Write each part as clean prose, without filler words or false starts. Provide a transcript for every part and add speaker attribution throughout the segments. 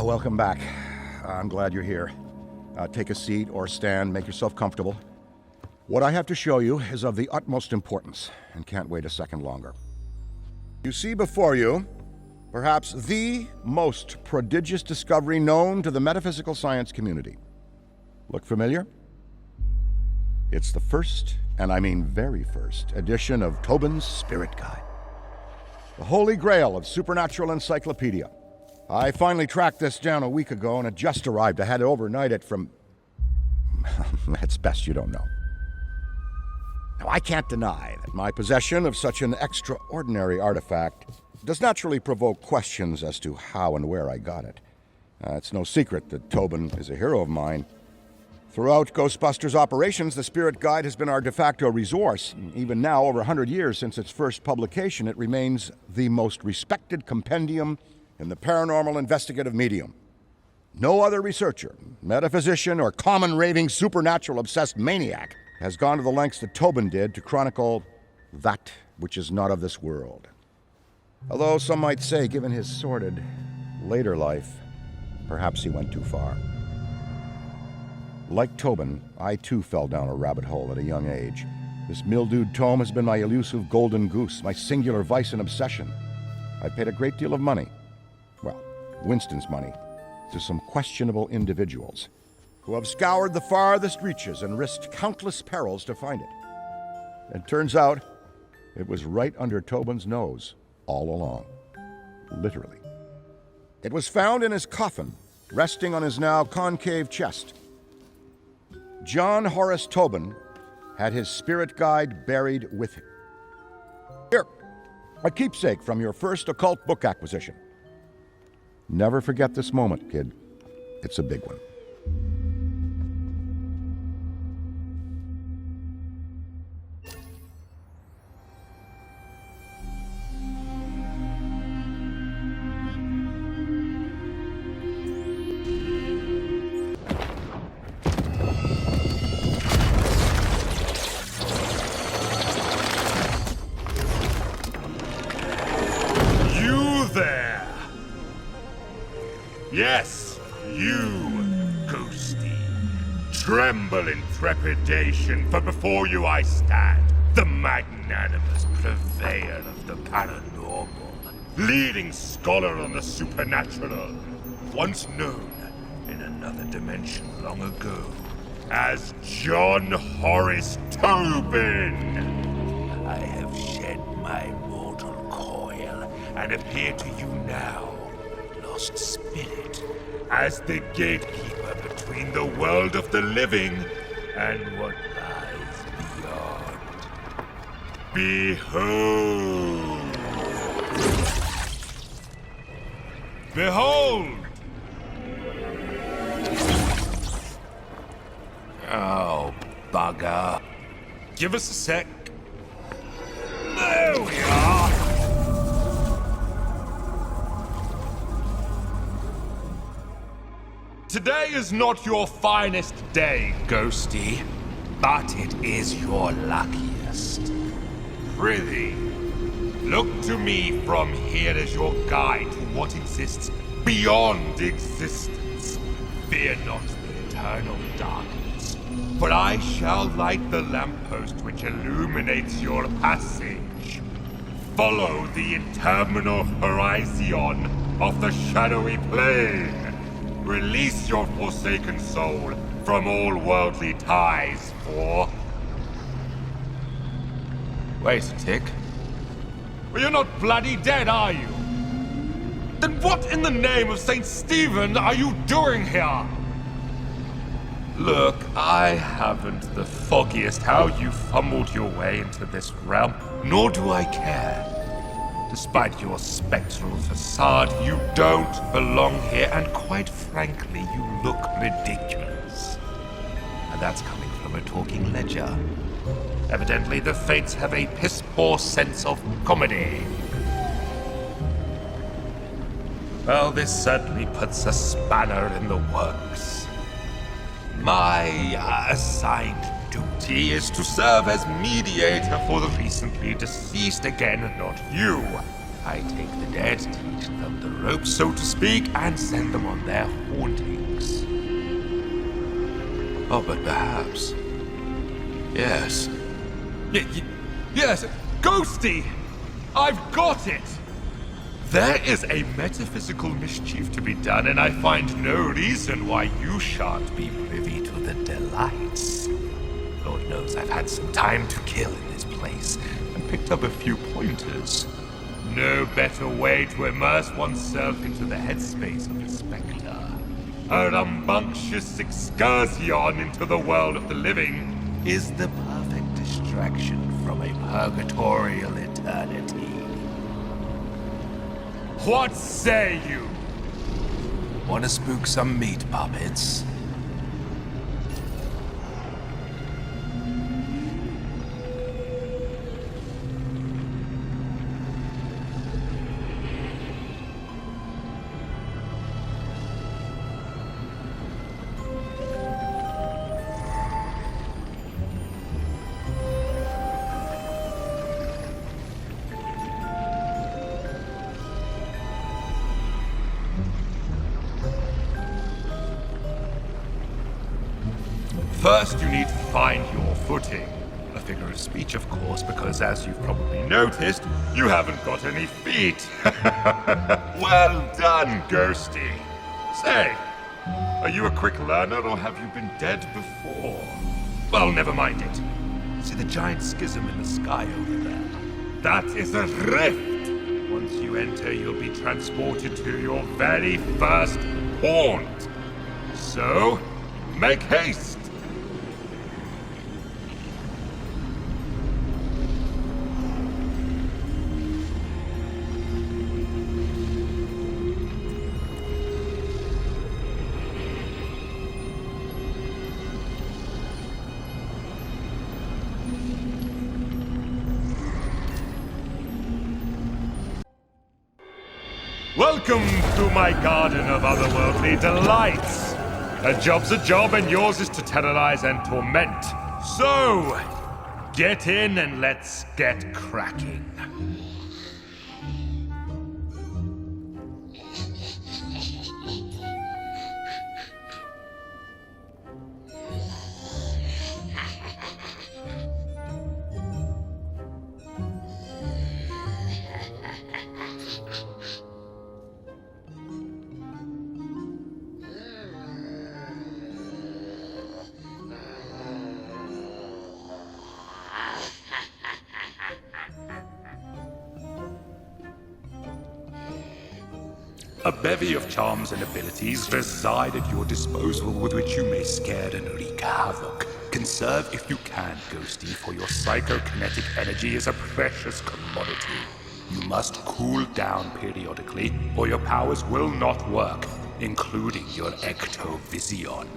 Speaker 1: Welcome back. I'm glad you're here. Take a seat or stand, make yourself comfortable. What I have to show you is of the utmost importance, and can't wait a second longer. You see before you, perhaps the most prodigious discovery known to the metaphysical science community. Look familiar? It's the first, and I mean very first, edition of Tobin's Spirit Guide. The holy grail of supernatural encyclopedia. I finally tracked this down a week ago, and it just arrived. I had to overnight it from... It's best you don't know. Now, I can't deny that my possession of such an extraordinary artifact does naturally provoke questions as to how and where I got it. It's no secret that Tobin is a hero of mine. Throughout Ghostbusters operations, the Spirit Guide has been our de facto resource. Even now, over 100 years since its first publication, it remains the most respected compendium in the paranormal investigative medium. No other researcher, metaphysician, or common raving supernatural obsessed maniac has gone to the lengths that Tobin did to chronicle that which is not of this world. Although some might say, given his sordid later life, perhaps he went too far. Like Tobin, I too fell down a rabbit hole at a young age. This mildewed tome has been my elusive golden goose, my singular vice and obsession. I paid a great deal of money, well, Winston's money, to some questionable individuals who have scoured the farthest reaches and risked countless perils to find it. It turns out it was right under Tobin's nose all along, literally. It was found in his coffin, resting on his now concave chest. John Horace Tobin had his Spirit Guide buried with him. Here, a keepsake from your first occult book acquisition. Never forget this moment, kid. It's a big one.
Speaker 2: Yes, you, Ghosty. Tremble in trepidation, for before you I stand, the magnanimous purveyor of the paranormal, leading scholar on the supernatural, once known in another dimension long ago as John Horace Tobin. I have shed my mortal coil and appear to you now, lost spirit, as the gatekeeper between the world of the living and what lies beyond. Behold! Behold! Oh, bugger. Give us a sec. There we are! Today is not your finest day, Ghosty, but it is your luckiest. Prithee, look to me from here as your guide to what exists beyond existence. Fear not the eternal darkness, for I shall light the lamppost which illuminates your passage. Follow the interminable horizon of the shadowy plane. Release your forsaken soul from all worldly ties, for... Wait a tick. Well, you're not bloody dead, are you? Then what in the name of St. Stephen are you doing here? Look, I haven't the foggiest how you fumbled your way into this realm, nor do I care. Despite your spectral facade, you don't belong here, and quite frankly, you look ridiculous. And that's coming from a talking ledger. Evidently, the fates have a piss-poor sense of comedy. Well, this certainly puts a spanner in the works. My assigned duty is to serve as mediator for the recently deceased again, not you. I take the dead, teach them the ropes, so to speak, and send them on their hauntings. Oh, but perhaps... Yes. Yes! Ghosty! I've got it! There is a metaphysical mischief to be done, and I find no reason why you shan't be privy to the delights. Lord knows I've had some time to kill in this place, and picked up a few pointers. No better way to immerse oneself into the headspace of a spectre. A rambunctious excursion into the world of the living is the perfect distraction from a purgatorial eternity. What say you? Want to spook some meat puppets? First, you need to find your footing. A figure of speech, of course, because as you've probably noticed, you haven't got any feet. Well done, Ghosty. Say, are you a quick learner or have you been dead before? Well, never mind it. See the giant schism in the sky over there? That is a rift. Once you enter, you'll be transported to your very first haunt. So, make haste. Welcome to my garden of otherworldly delights. A job's a job, and yours is to terrorize and torment. So, get in and let's get cracking. A bevy of charms and abilities reside at your disposal with which you may scare and wreak havoc. Conserve if you can, Ghosty, for your psychokinetic energy is a precious commodity. You must cool down periodically, or your powers will not work, including your ectovision.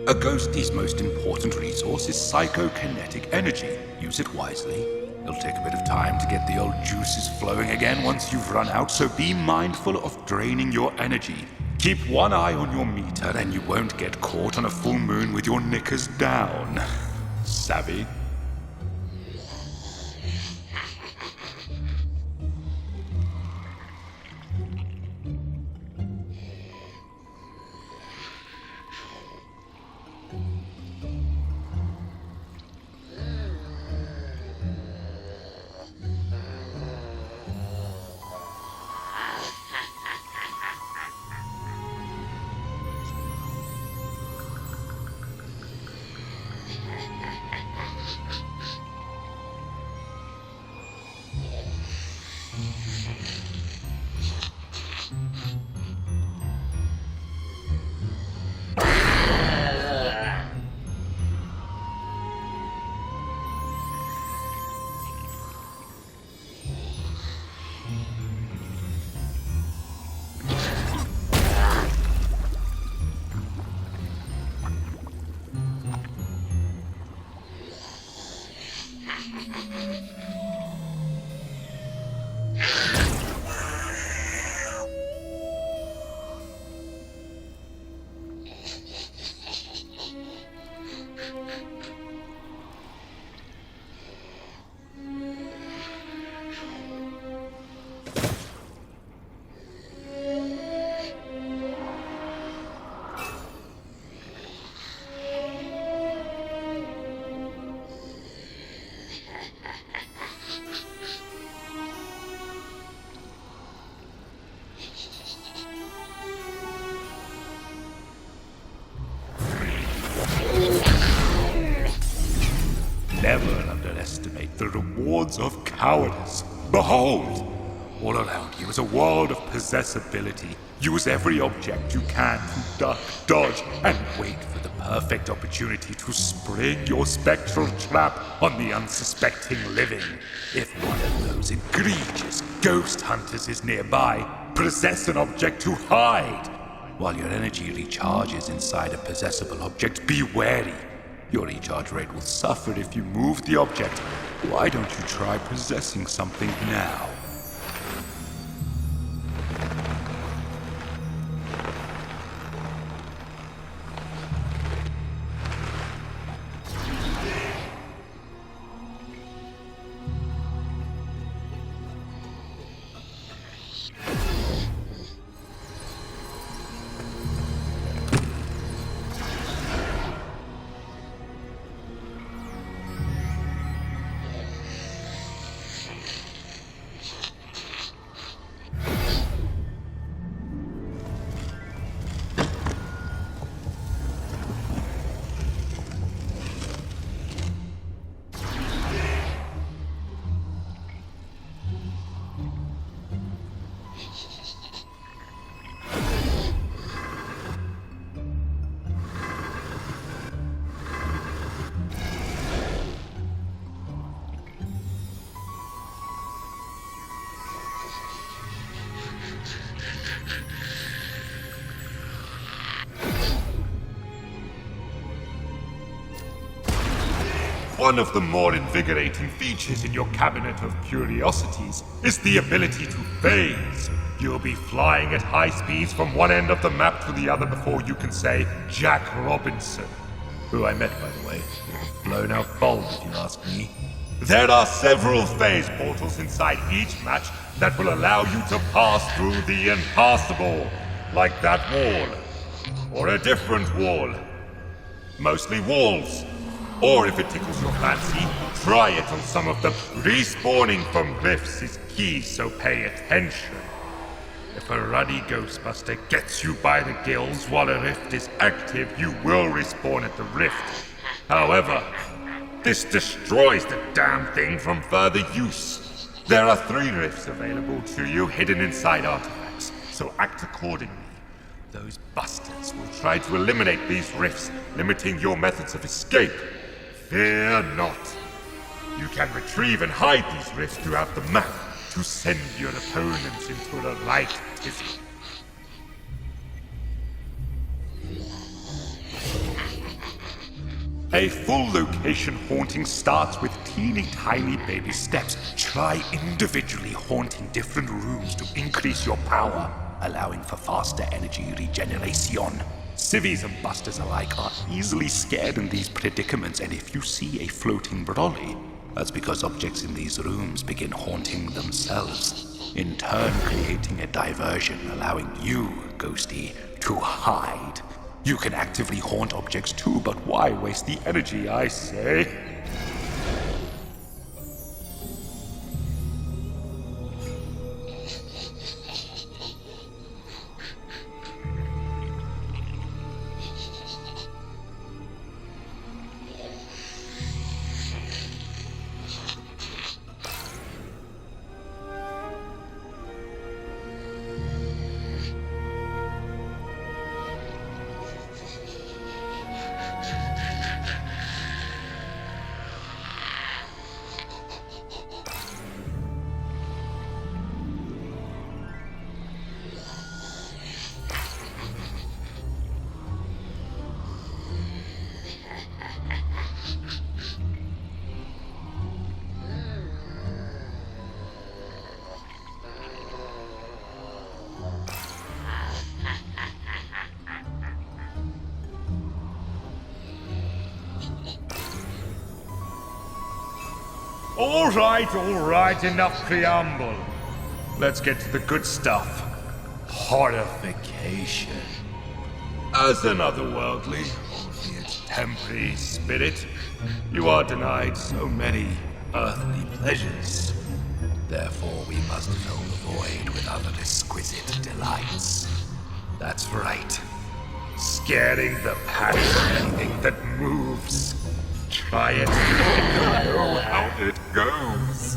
Speaker 2: A Ghosty's most important resource is psychokinetic energy. Use it wisely. It'll take a bit of time to get the old juices flowing again once you've run out, so be mindful of draining your energy. Keep one eye on your meter and you won't get caught on a full moon with your knickers down. Savvy? cowardice. Behold! All around you is a world of possessibility. Use every object you can to duck, dodge, and wait for the perfect opportunity to spring your spectral trap on the unsuspecting living. If one of those egregious ghost hunters is nearby, possess an object to hide. While your energy recharges inside a possessible object, be wary. Your recharge rate will suffer if you move the object. Why don't you try possessing something now? One of the more invigorating features in your cabinet of curiosities is the ability to phase. You'll be flying at high speeds from one end of the map to the other before you can say Jack Robinson, who I met, by the way. Blown out bulb, if you ask me. There are several phase portals inside each match that will allow you to pass through the impassable, like that wall, or a different wall. Mostly walls. Or if it tickles your fancy, try it on some of them. Respawning from glyphs is key, so pay attention. If a ruddy Ghostbuster gets you by the gills while a rift is active, you will respawn at the rift. However, this destroys the damn thing from further use. There are 3 rifts available to you hidden inside artifacts, so act accordingly. Those bastards will try to eliminate these rifts, limiting your methods of escape. Fear not. You can retrieve and hide these rifts throughout the map to send your opponents into a light tizzy. A full location haunting starts with teeny tiny baby steps. Try individually haunting different rooms to increase your power, allowing for faster energy regeneration. Civvies and busters alike are easily scared in these predicaments, and if you see a floating brolly, that's because objects in these rooms begin haunting themselves, in turn creating a diversion, allowing you, Ghosty, to hide. You can actively haunt objects too, but why waste the energy, I say? All right, enough preamble. Let's get to the good stuff. Horrification. As an otherworldly, albeit temporary spirit, you are denied so many earthly pleasures. Therefore, we must fill the void with other exquisite delights. That's right. Scaring the panic of anything that moves. Try it and you'll know how it goes.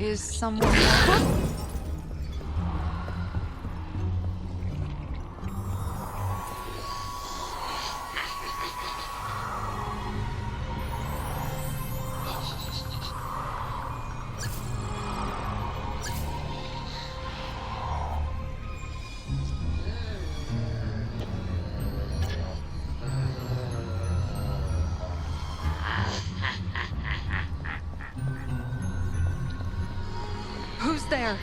Speaker 3: Is someone there? Who's there?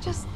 Speaker 3: Just...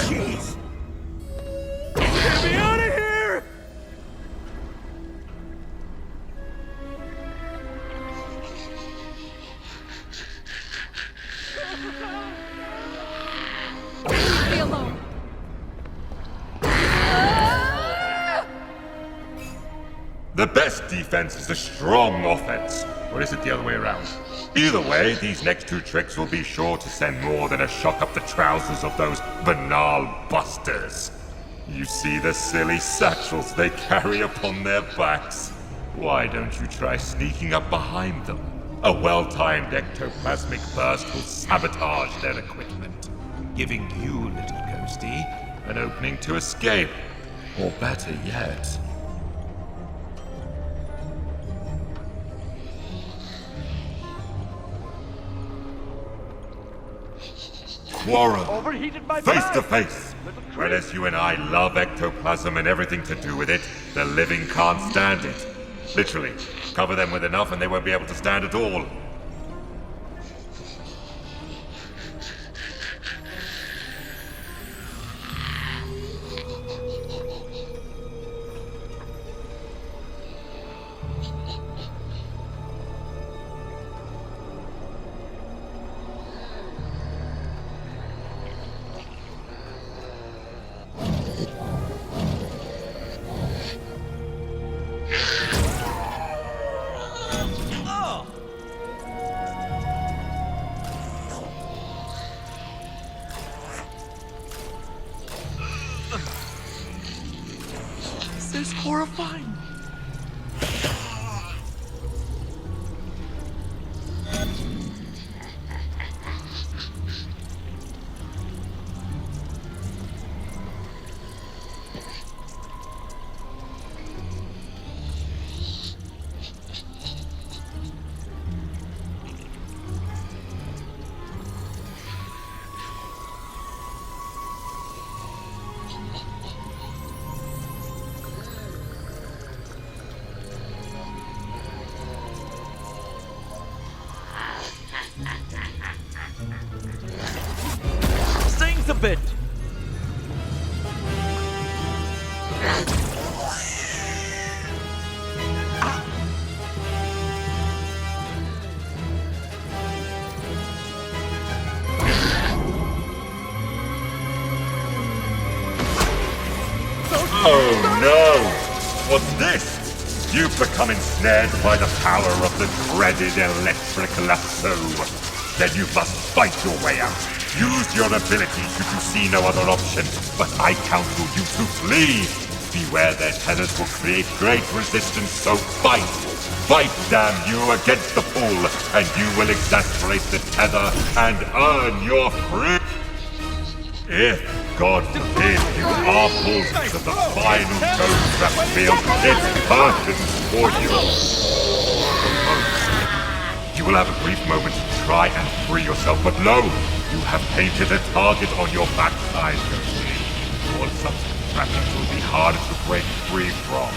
Speaker 2: Jeez! Get me out of here!
Speaker 3: Leave me alone.
Speaker 2: The best defense is a strong offense. Or is it the other way around? Either way, these next two tricks will be sure to send more than a shock up the trousers of those banal busters. You see the silly satchels they carry upon their backs? Why don't you try sneaking up behind them? A well-timed ectoplasmic burst will sabotage their equipment, giving you, little ghosty, an opening to escape. Or better yet... Quarrel.
Speaker 4: Overheated by
Speaker 2: Face to
Speaker 4: fire.
Speaker 2: face. Whereas you and I love ectoplasm and everything to do with it, the living can't stand it. Literally. Cover them with enough and they won't be able to stand at all.
Speaker 4: This is horrifying. Sings a bit.
Speaker 2: Oh no! What's this? You've become ensnared by the power of the dreaded electric lasso. Then you must fight your way out. Use your ability should you see no other option, but I counsel you to flee. Beware their tethers will create great resistance, so fight! Fight, damn you, against the pull, and you will exasperate the tether and earn your freedom. If, God forbid, you are pulled to the final ghost trap field, it's curtains for you. You will have a brief moment to try and free yourself, but lo, you have painted a target on your backside, ghosty. All subsequent trappings will be harder to break free from.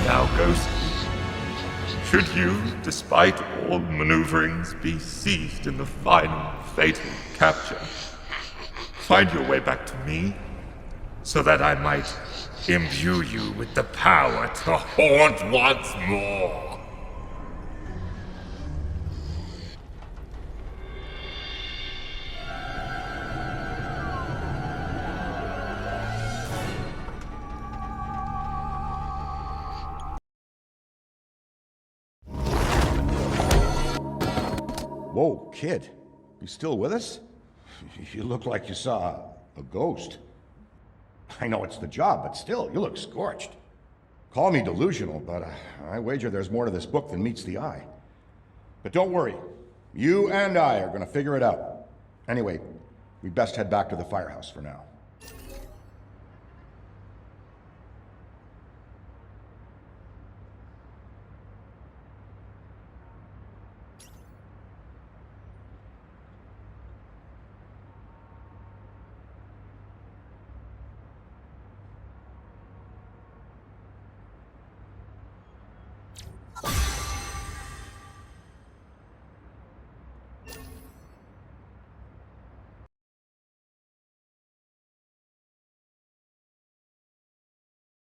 Speaker 2: Now, Ghost, should you, despite all maneuverings, be seized in the final, fatal capture, find your way back to me, so that I might imbue you with the power to haunt once more.
Speaker 1: Whoa, kid. You still with us? You look like you saw a ghost. I know it's the job, but still, you look scorched. Call me delusional, but I wager there's more to this book than meets the eye. But don't worry. You and I are going to figure it out. Anyway, we best head back to the firehouse for now.